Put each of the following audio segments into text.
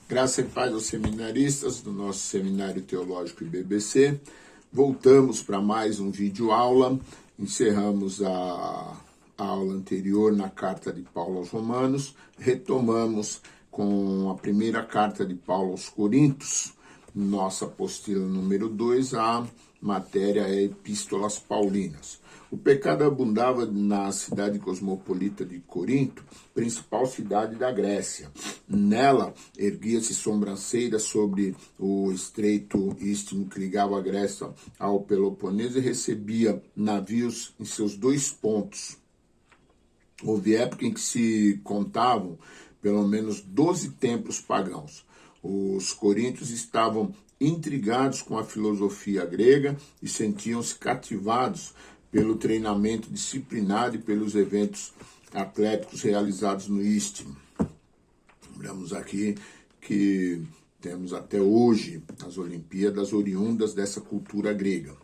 Graça e paz aos seminaristas do nosso Seminário Teológico IBBC. Voltamos para mais um vídeo aula. Encerramos a aula anterior na carta de Paulo aos Romanos. Retomamos com a primeira carta de Paulo aos Coríntios. Nossa apostila número 2, a matéria é Epístolas Paulinas. O pecado abundava na cidade cosmopolita de Corinto, principal cidade da Grécia. Nela, erguia-se sobrancelha sobre o estreito istmo que ligava a Grécia ao Peloponeso e recebia navios em seus dois pontos. Houve época em que se contavam pelo menos 12 templos pagãos. Os coríntios estavam intrigados com a filosofia grega e sentiam-se cativados pelo treinamento disciplinado e pelos eventos atléticos realizados no Istmo. Lembramos aqui que temos até hoje as Olimpíadas oriundas dessa cultura grega.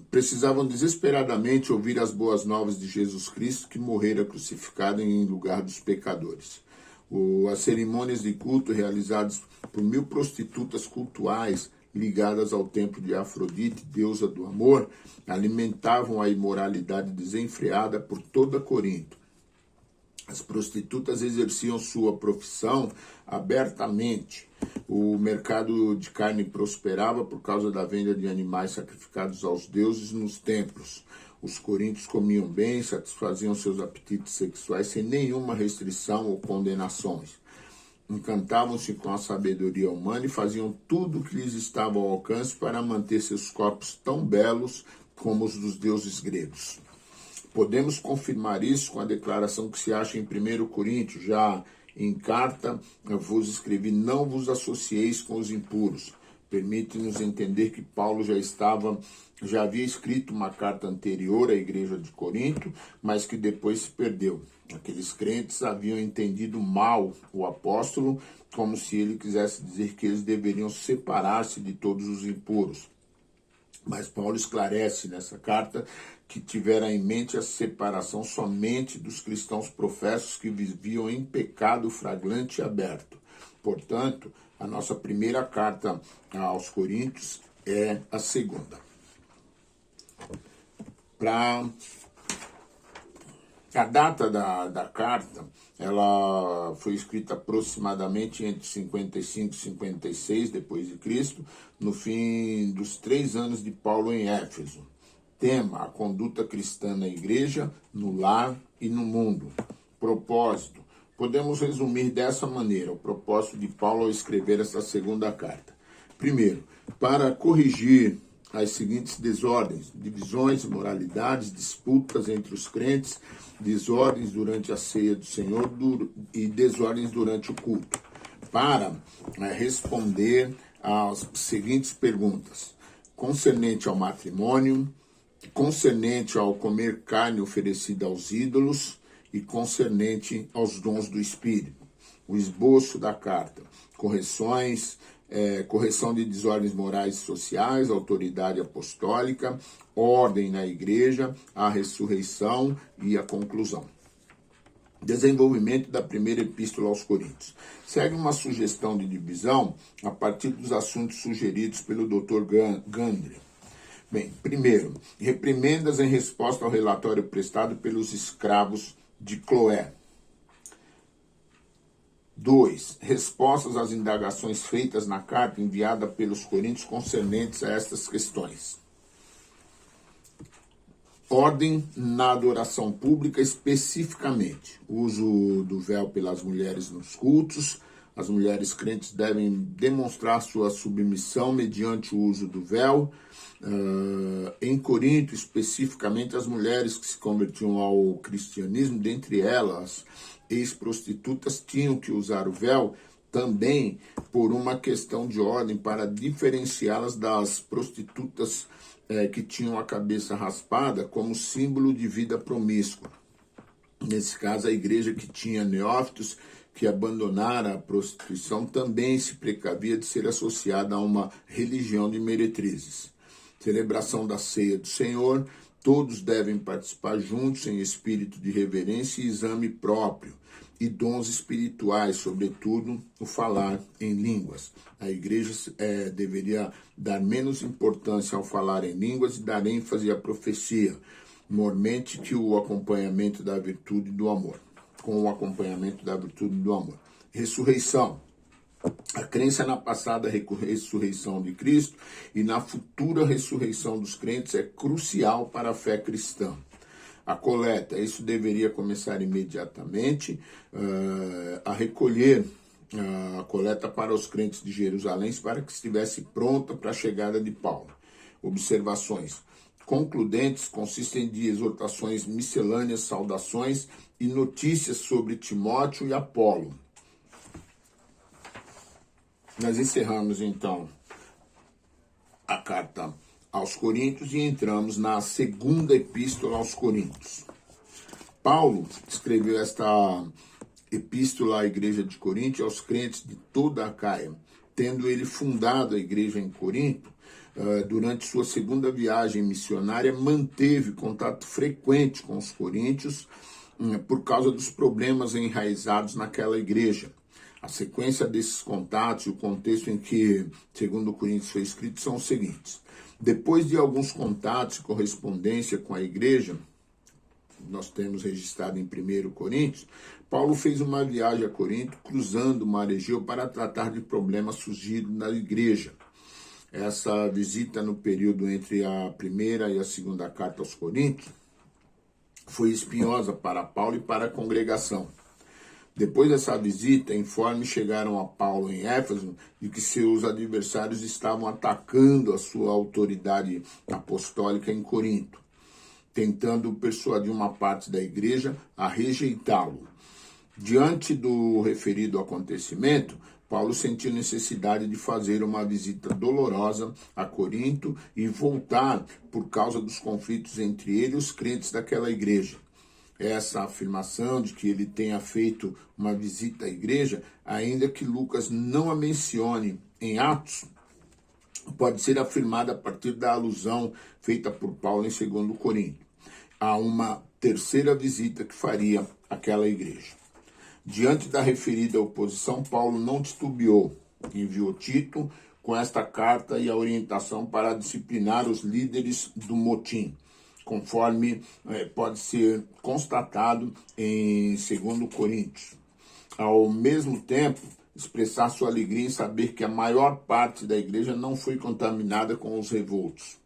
Precisavam desesperadamente ouvir as boas novas de Jesus Cristo, que morrera crucificado em lugar dos pecadores. As cerimônias de culto realizadas por 1000 prostitutas cultuais ligadas ao templo de Afrodite, deusa do amor, alimentavam a imoralidade desenfreada por toda Corinto. As prostitutas exerciam sua profissão abertamente. O mercado de carne prosperava por causa da venda de animais sacrificados aos deuses nos templos. Os coríntios comiam bem, satisfaziam seus apetites sexuais sem nenhuma restrição ou condenações. Encantavam-se com a sabedoria humana e faziam tudo o que lhes estava ao alcance para manter seus corpos tão belos como os dos deuses gregos. Podemos confirmar isso com a declaração que se acha em 1 Coríntios, já em carta, eu vos escrevi, não vos associeis com os impuros. Permite-nos entender que Paulo já havia escrito uma carta anterior à igreja de Corinto, mas que depois se perdeu. Aqueles crentes haviam entendido mal o apóstolo, como se ele quisesse dizer que eles deveriam separar-se de todos os impuros. Mas Paulo esclarece nessa carta que tivera em mente a separação somente dos cristãos professos que viviam em pecado flagrante e aberto. Portanto, a nossa primeira carta aos Coríntios é a segunda. A data da carta, ela foi escrita aproximadamente entre 55 e 56 depois de Cristo, no fim dos 3 anos de Paulo em Éfeso. Tema: a conduta cristã na igreja, no lar e no mundo. Propósito: podemos resumir dessa maneira o propósito de Paulo ao escrever essa segunda carta. Primeiro, para corrigir as seguintes desordens, divisões, imoralidades, disputas entre os crentes, desordens durante a ceia do Senhor e desordens durante o culto, para responder às seguintes perguntas: concernente ao matrimônio, concernente ao comer carne oferecida aos ídolos e concernente aos dons do Espírito. O esboço da carta: correção de desordens morais e sociais, autoridade apostólica, ordem na igreja, a ressurreição e a conclusão. Desenvolvimento da primeira epístola aos Coríntios. Segue uma sugestão de divisão a partir dos assuntos sugeridos pelo Dr. Gandry. Bem, primeiro, reprimendas em resposta ao relatório prestado pelos escravos de Cloé. 2. Respostas às indagações feitas na carta enviada pelos coríntios concernentes a estas questões. Ordem na adoração pública, especificamente. Uso do véu pelas mulheres nos cultos. As mulheres crentes devem demonstrar sua submissão mediante o uso do véu. Em Corinto, especificamente, as mulheres que se convertiam ao cristianismo, dentre elas, ex-prostitutas, tinham que usar o véu também por uma questão de ordem, para diferenciá-las das prostitutas que tinham a cabeça raspada, como símbolo de vida promíscua. Nesse caso, a igreja que tinha neófitos que abandonara a prostituição também se precavia de ser associada a uma religião de meretrizes. Celebração da ceia do Senhor: todos devem participar juntos em espírito de reverência e exame próprio. e dons espirituais, sobretudo o falar em línguas. A igreja deveria dar menos importância ao falar em línguas e dar ênfase à profecia, mormente que o acompanhamento da virtude e do amor. Com o acompanhamento da virtude e do amor. Ressurreição. A crença na passada ressurreição de Cristo e na futura ressurreição dos crentes é crucial para a fé cristã. A coleta, isso deveria começar imediatamente, a recolher a coleta para os crentes de Jerusalém, para que estivesse pronta para a chegada de Paulo. Observações concludentes consistem de exortações miscelâneas, saudações e notícias sobre Timóteo e Apolo. Nós encerramos, então, a carta aos Coríntios e entramos na segunda epístola aos Coríntios. Paulo escreveu esta epístola à igreja de Corinto aos crentes de toda a Caia, tendo ele fundado a igreja em Corinto. Durante sua segunda viagem missionária, manteve contato frequente com os coríntios por causa dos problemas enraizados naquela igreja. A sequência desses contatos e o contexto em que, segundo Coríntios, foi escrito são os seguintes. Depois de alguns contatos e correspondência com a igreja, nós temos registrado em 1 Coríntios, Paulo fez uma viagem a Corinto, cruzando o mar Egeu para tratar de problemas surgidos na igreja. Essa visita no período entre a primeira e a segunda carta aos Coríntios foi espinhosa para Paulo e para a congregação. Depois dessa visita, informes chegaram a Paulo em Éfeso de que seus adversários estavam atacando a sua autoridade apostólica em Corinto, tentando persuadir uma parte da igreja a rejeitá-lo. Diante do referido acontecimento, Paulo sentiu necessidade de fazer uma visita dolorosa a Corinto e voltar por causa dos conflitos entre ele e os crentes daquela igreja. Essa afirmação de que ele tenha feito uma visita à igreja, ainda que Lucas não a mencione em Atos, pode ser afirmada a partir da alusão feita por Paulo em 2 Coríntios, a uma terceira visita que faria àquela igreja. Diante da referida oposição, Paulo não titubeou, enviou Tito com esta carta e a orientação para disciplinar os líderes do motim, conforme pode ser constatado em 2 Coríntios. Ao mesmo tempo, expressar sua alegria em saber que a maior parte da igreja não foi contaminada com os revoltos.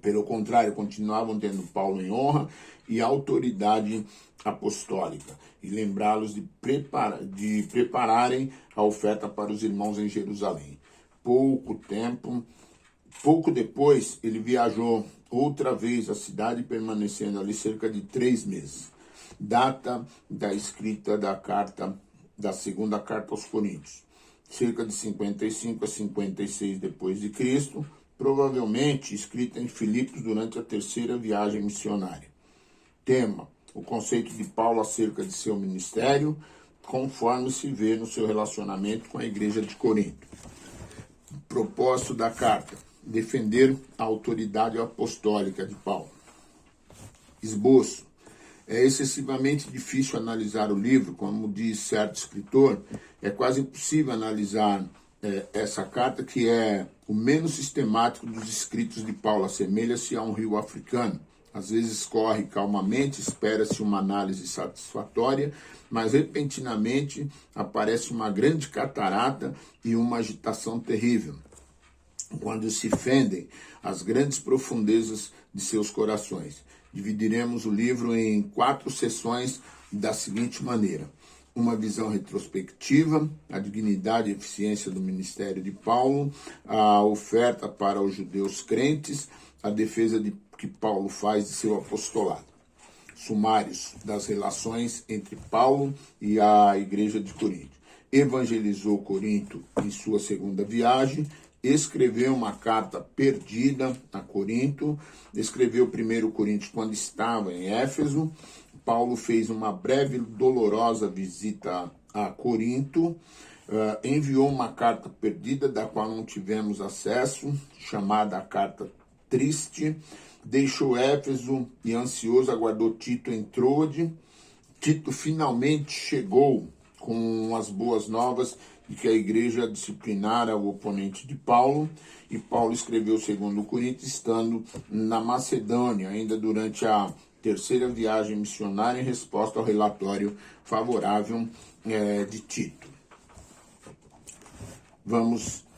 Pelo contrário, continuavam tendo Paulo em honra e autoridade apostólica, e lembrá-los de prepararem a oferta para os irmãos em Jerusalém. Pouco depois, ele viajou outra vez à cidade, permanecendo ali cerca de 3 meses. Data da escrita da segunda carta aos Coríntios, cerca de 55 a 56 depois de Cristo, provavelmente escrita em Filipos durante a terceira viagem missionária. Tema: o conceito de Paulo acerca de seu ministério, conforme se vê no seu relacionamento com a igreja de Corinto. Propósito da carta: defender a autoridade apostólica de Paulo. Esboço: é excessivamente difícil analisar o livro, como diz certo escritor, é quase impossível analisar essa carta, que é o menos sistemático dos escritos de Paulo, assemelha-se a um rio africano. Às vezes corre calmamente, espera-se uma análise satisfatória, mas repentinamente aparece uma grande catarata e uma agitação terrível, quando se fendem as grandes profundezas de seus corações. Dividiremos o livro em 4 sessões da seguinte maneira: uma visão retrospectiva, a dignidade e eficiência do ministério de Paulo, a oferta para os judeus crentes, a defesa que Paulo faz de seu apostolado. Sumários das relações entre Paulo e a igreja de Corinto. Evangelizou Corinto em sua segunda viagem, escreveu uma carta perdida a Corinto, escreveu 1 Coríntios quando estava em Éfeso. Paulo fez uma breve e dolorosa visita a Corinto, enviou uma carta perdida, da qual não tivemos acesso, chamada a Carta Triste, deixou Éfeso e ansioso aguardou Tito em Troade, Tito finalmente chegou com as boas novas de que a igreja disciplinara o oponente de Paulo, e Paulo escreveu 2 Coríntios estando na Macedônia, ainda durante a terceira viagem missionária, em resposta ao relatório favorável de Tito.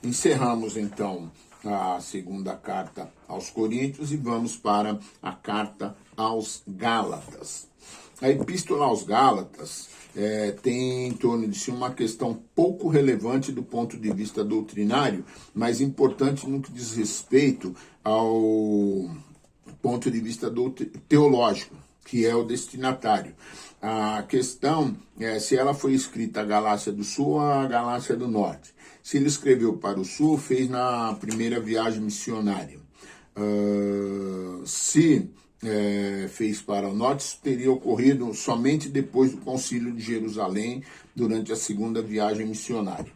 Encerramos então a segunda carta aos Coríntios e vamos para a carta aos Gálatas. A epístola aos Gálatas tem em torno de si uma questão pouco relevante do ponto de vista doutrinário, mas importante no que diz respeito ao ponto de vista teológico, que é o destinatário. A questão é se ela foi escrita a Galácia do Sul ou a Galácia do Norte. Se ele escreveu para o Sul, fez na primeira viagem missionária. Se fez para o Norte, isso teria ocorrido somente depois do Concílio de Jerusalém, durante a segunda viagem missionária.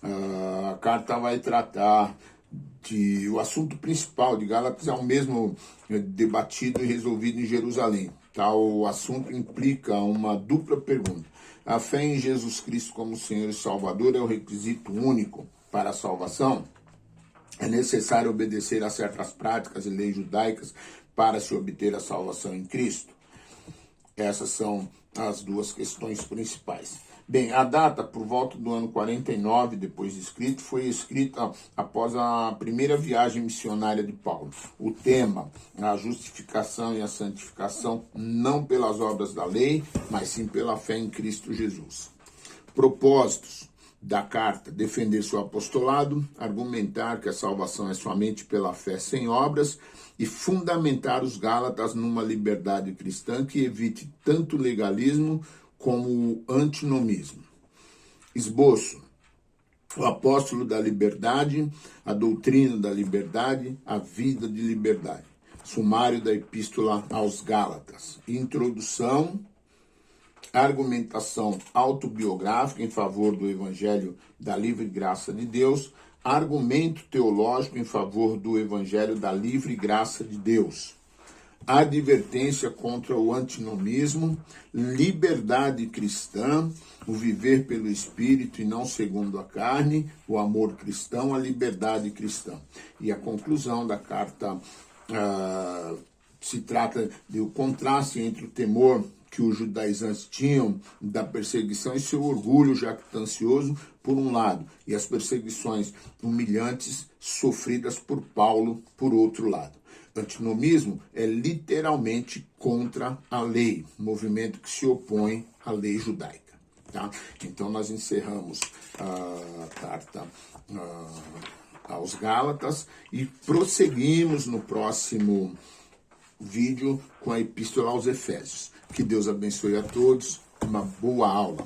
A carta vai tratar o assunto principal de Gálatas é o mesmo debatido e resolvido em Jerusalém. Tal assunto implica uma dupla pergunta. A fé em Jesus Cristo como Senhor e Salvador é o requisito único para a salvação? É necessário obedecer a certas práticas e leis judaicas para se obter a salvação em Cristo? Essas são as duas questões principais. Bem, a data, por volta do ano 49 depois de escrito, foi escrita após a primeira viagem missionária de Paulo. O tema, a justificação e a santificação, não pelas obras da lei, mas sim pela fé em Cristo Jesus. Propósitos da carta: defender seu apostolado, argumentar que a salvação é somente pela fé sem obras e fundamentar os Gálatas numa liberdade cristã que evite tanto o legalismo como o antinomismo. Esboço: o apóstolo da liberdade, a doutrina da liberdade, a vida de liberdade. Sumário da epístola aos Gálatas. Introdução: argumentação autobiográfica em favor do evangelho da livre graça de Deus, argumento teológico em favor do evangelho da livre graça de Deus, advertência contra o antinomismo, liberdade cristã, o viver pelo Espírito e não segundo a carne, o amor cristão, a liberdade cristã. E a conclusão da carta se trata do contraste entre o temor que os judaizantes tinham da perseguição e seu orgulho jactancioso, por um lado, e as perseguições humilhantes sofridas por Paulo, por outro lado. Antinomismo é literalmente contra a lei, movimento que se opõe à lei judaica. Tá? Então nós encerramos a carta aos Gálatas e prosseguimos no próximo vídeo com a epístola aos Efésios. Que Deus abençoe a todos. Uma boa aula.